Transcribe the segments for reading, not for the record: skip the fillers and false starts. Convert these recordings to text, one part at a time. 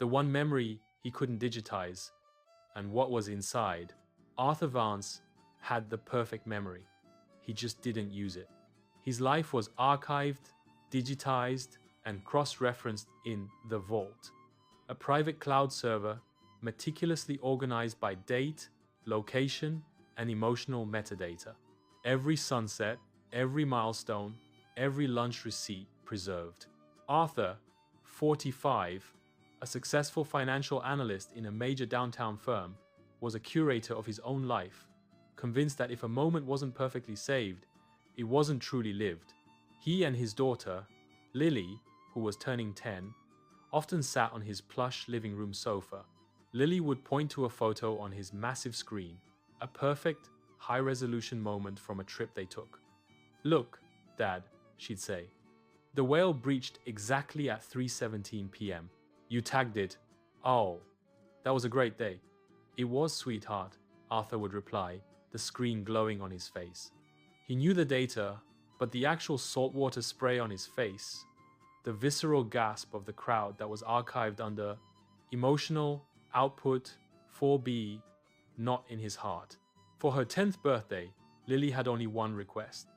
The one memory he couldn't digitize. And what was inside? Arthur Vance had the perfect memory. He just didn't use it. His life was archived, digitized, and cross-referenced in the vault, a private cloud server meticulously organized by date, location, and emotional metadata. Every sunset, every milestone, every lunch receipt preserved. Arthur, 45, a successful financial analyst in a major downtown firm, was a curator of his own life, convinced that if a moment wasn't perfectly saved, it wasn't truly lived. He and his daughter, Lily, who was turning 10, often sat on his plush living room sofa. Lily would point to a photo on his massive screen, a perfect, high-resolution moment from a trip they took. "Look, Dad," she'd say. "The whale breached exactly at 3:17 p.m. You tagged it. Oh, that was a great day." "It was, sweetheart," Arthur would reply, the screen glowing on his face. He knew the data, but the actual saltwater spray on his face, the visceral gasp of the crowd that was archived under emotional output 4B, not in his heart. For her 10th birthday, Lily had only one request.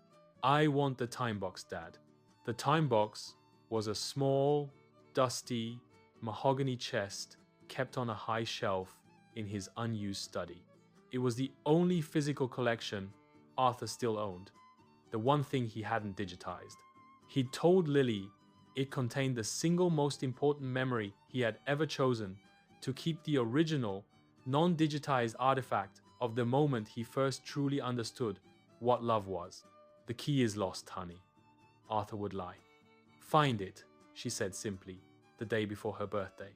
"I want the time box, Dad." The time box was a small, dusty, mahogany chest kept on a high shelf in his unused study. It was the only physical collection Arthur still owned, the one thing he hadn't digitized. He'd told Lily it contained the single most important memory he had ever chosen to keep the original, non-digitized artifact of the moment he first truly understood what love was. "The key is lost, honey," Arthur would lie. "Find it," she said simply, the day before her birthday.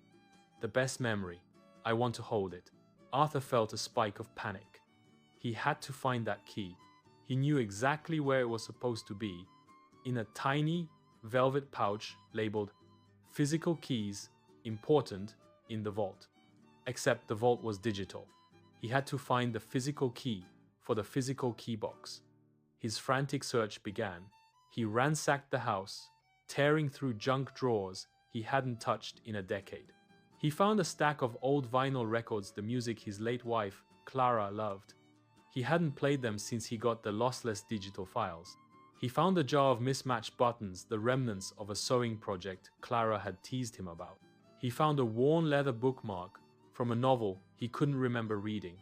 "The best memory. I want to hold it." Arthur felt a spike of panic. He had to find that key. He knew exactly where it was supposed to be, in a tiny velvet pouch labeled "Physical Keys Important" in the vault. Except the vault was digital. He had to find the physical key for the physical key box. His frantic search began. He ransacked the house, tearing through junk drawers he hadn't touched in a decade. He found a stack of old vinyl records, the music his late wife, Clara, loved. He hadn't played them since he got the lossless digital files. He found a jar of mismatched buttons, the remnants of a sewing project Clara had teased him about. He found a worn leather bookmark from a novel he couldn't remember reading,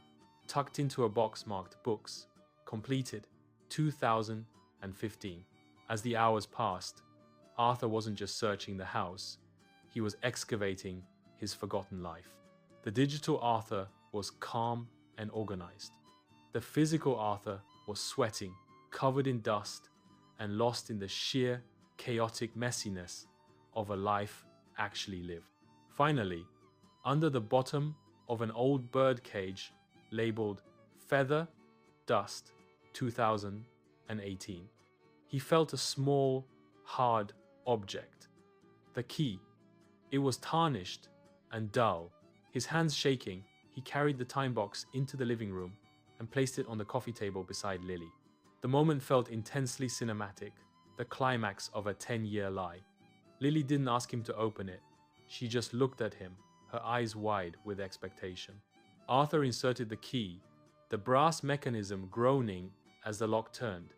tucked into a box marked "Books, Completed, 2015. As the hours passed, Arthur wasn't just searching the house, he was excavating his forgotten life. The digital Arthur was calm and organized. The physical Arthur was sweating, covered in dust, and lost in the sheer, chaotic messiness of a life actually lived. Finally, under the bottom of an old bird cage labeled "Feather, Dust, 2018, he felt a small, hard object. The key. It was tarnished and dull. His hands shaking, he carried the time box into the living room and placed it on the coffee table beside Lily. The moment felt intensely cinematic, the climax of a 10-year lie. Lily didn't ask him to open it. She just looked at him, her eyes wide with expectation. Arthur inserted the key, the brass mechanism groaning as the lock turned.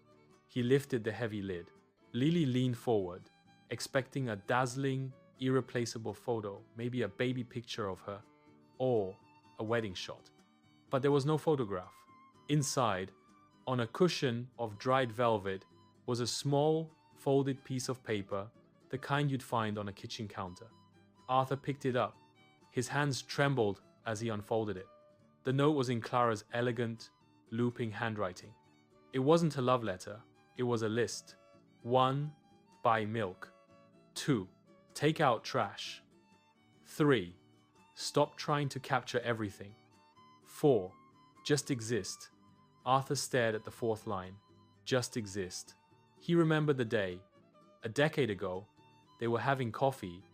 He lifted the heavy lid. Lily leaned forward, expecting a dazzling, irreplaceable photo, maybe a baby picture of her, or a wedding shot. But there was no photograph. Inside, on a cushion of dried velvet, was a small, folded piece of paper, the kind you'd find on a kitchen counter. Arthur picked it up. His hands trembled as he unfolded it. The note was in Clara's elegant, looping handwriting. It wasn't a love letter, it was a list. 1. Buy milk. 2. Take out trash. 3. Stop trying to capture everything. 4. Just exist. Arthur stared at the fourth line. Just exist. He remembered the day, a decade ago, they were having coffee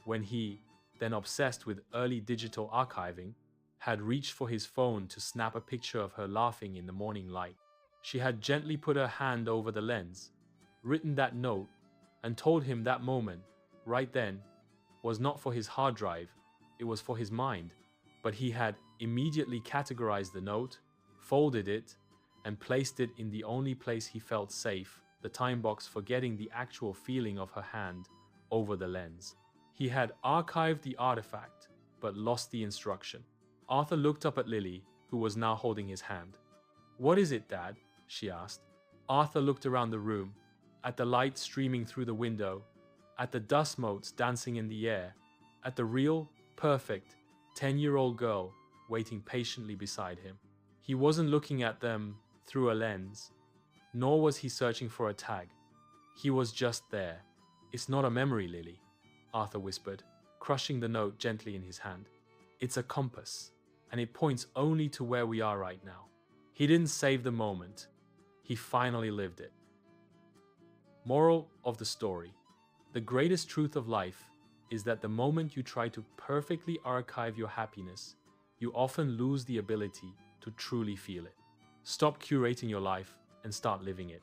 when he, then obsessed with early digital archiving, had reached for his phone to snap a picture of her laughing in the morning light. She had gently put her hand over the lens, written that note, and told him that moment, right then, was not for his hard drive, it was for his mind, but he had immediately categorized the note, folded it, and placed it in the only place he felt safe, the time box, forgetting the actual feeling of her hand over the lens. He had archived the artifact, but lost the instruction. Arthur looked up at Lily, who was now holding his hand. "What is it, Dad?" she asked. Arthur looked around the room, at the light streaming through the window, at the dust motes dancing in the air, at the real, perfect 10-year-old girl waiting patiently beside him. He wasn't looking at them through a lens, nor was he searching for a tag. He was just there. "It's not a memory, Lily," Arthur whispered, crushing the note gently in his hand. "It's a compass, and it points only to where we are right now." He didn't save the moment. He finally lived it. Moral of the story: the greatest truth of life is that the moment you try to perfectly archive your happiness, you often lose the ability to truly feel it. Stop curating your life and start living it.